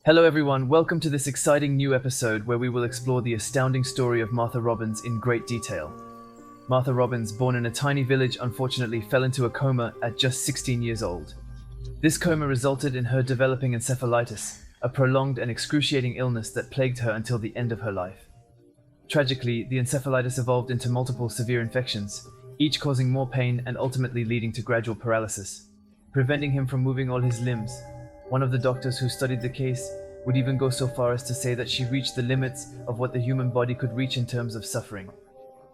Hello everyone, welcome to this exciting new episode where we will explore the astounding story of Marthe Robin in great detail. Marthe Robin, born in a tiny village, unfortunately fell into a coma at just 16 years old. This coma resulted in her developing encephalitis, a prolonged and excruciating illness that plagued her until the end of her life. Tragically, the encephalitis evolved into multiple severe infections, each causing more pain and ultimately leading to gradual paralysis, preventing him from moving all his limbs. One of the doctors who studied the case would even go so far as to say that she reached the limits of what the human body could reach in terms of suffering.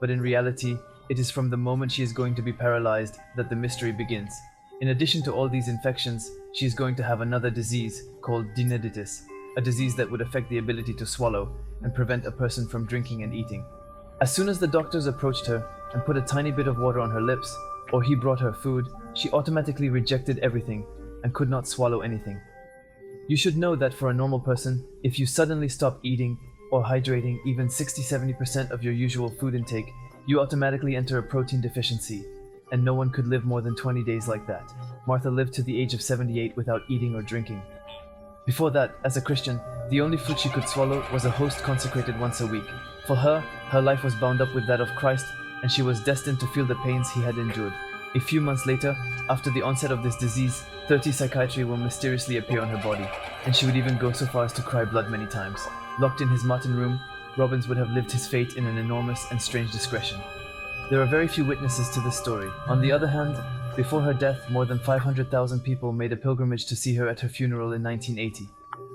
But in reality, it is from the moment she is going to be paralyzed that the mystery begins. In addition to all these infections, she is going to have another disease called dinniditis, a disease that would affect the ability to swallow and prevent a person from drinking and eating. As soon as the doctors approached her and put a tiny bit of water on her lips, or he brought her food, she automatically rejected everything and could not swallow anything. You should know that for a normal person, if you suddenly stop eating or hydrating even 60-70% of your usual food intake, you automatically enter a protein deficiency, and no one could live more than 20 days like that. Marthe lived to the age of 78 without eating or drinking. Before that, as a Christian, the only food she could swallow was a host consecrated once a week. For her, her life was bound up with that of Christ, and she was destined to feel the pains he had endured. A few months later, after the onset of this disease, 30 psychiatry will mysteriously appear on her body, and she would even go so far as to cry blood many times. Locked in his Martin room, Robin would have lived his fate in an enormous and strange discretion. There are very few witnesses to this story. On the other hand, before her death, more than 500,000 people made a pilgrimage to see her at her funeral in 1980.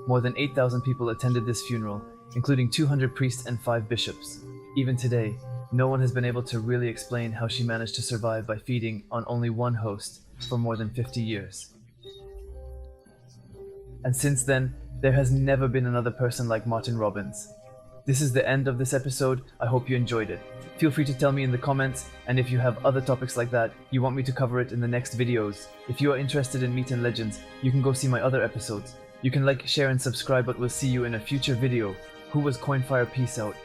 More than 8,000 people attended this funeral, including 200 priests and 5 bishops. Even today, no one has been able to really explain how she managed to survive by feeding on only one host for more than 50 years. And since then, there has never been another person like Marthe Robin. This is the end of this episode. I hope you enjoyed it. Feel free to tell me in the comments, and if you have other topics like that, you want me to cover it in the next videos. If you are interested in Myth and Legends, you can go see my other episodes. You can like, share and subscribe, but we'll see you in a future video. Who was Coinfire? Peace out.